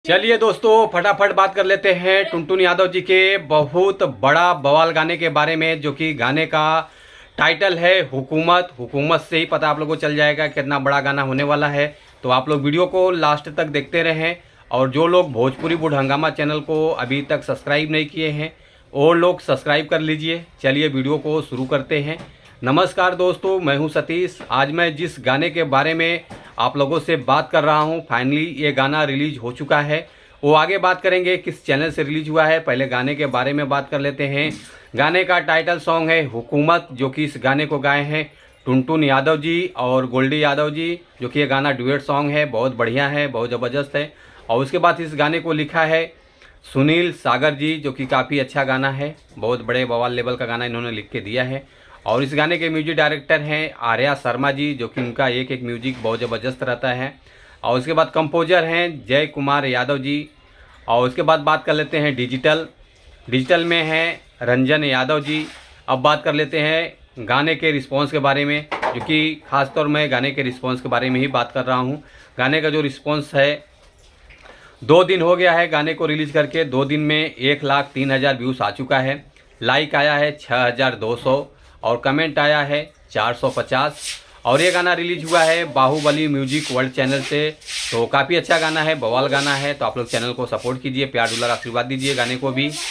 चलिए दोस्तों, फटाफट बात कर लेते हैं टुनटुन यादव जी के बहुत बड़ा बवाल गाने के बारे में, जो कि गाने का टाइटल है हुकूमत। हुकूमत से ही पता आप लोगों को चल जाएगा कितना बड़ा गाना होने वाला है। तो आप लोग वीडियो को लास्ट तक देखते रहें। और जो लोग भोजपुरी बुढ़ हंगामा चैनल को अभी तक सब्सक्राइब नहीं किए हैं वो लोग सब्सक्राइब कर लीजिए। चलिए वीडियो को शुरू करते हैं। नमस्कार दोस्तों, मैं हूं सतीश। आज मैं जिस गाने के बारे में आप लोगों से बात कर रहा हूं, फाइनली ये गाना रिलीज हो चुका है। वो आगे बात करेंगे किस चैनल से रिलीज हुआ है, पहले गाने के बारे में बात कर लेते हैं। गाने का टाइटल सॉन्ग है हुकूमत, जो कि इस गाने को गाए हैं टुनटुन यादव जी और गोल्डी यादव जी, जो कि ये गाना डुएट सॉन्ग है, बहुत बढ़िया है, बहुत ज़बरदस्त है। और उसके बाद इस गाने को लिखा है सुनील सागर जी, जो कि काफ़ी अच्छा गाना है, बहुत बड़े बवाल लेवल का गाना इन्होंने लिख के दिया है। और इस गाने के म्यूजिक डायरेक्टर हैं आर्या शर्मा जी, जो कि उनका एक एक म्यूजिक बहुत ज़बरदस्त रहता है। और उसके बाद कंपोजर हैं जय कुमार यादव जी। और उसके बाद बात कर लेते हैं डिजिटल में हैं रंजन यादव जी। अब बात कर लेते हैं गाने के रिस्पॉन्स के बारे में, जो कि ख़ासतौर मैं गाने के रिस्पॉन्स के बारे में ही बात कर रहा हूँ। गाने का जो रिस्पॉन्स है, 2 दिन हो गया है गाने को रिलीज़ करके। 2 दिन में 1,03,000 व्यूज़ आ चुका है। लाइक आया है 6,200 और कमेंट आया है 450। और ये गाना रिलीज हुआ है बाहुबली म्यूजिक वर्ल्ड चैनल से। तो काफ़ी अच्छा गाना है, बवाल गाना है। तो आप लोग चैनल को सपोर्ट कीजिए, प्यार दुलार आशीर्वाद दीजिए गाने को भी।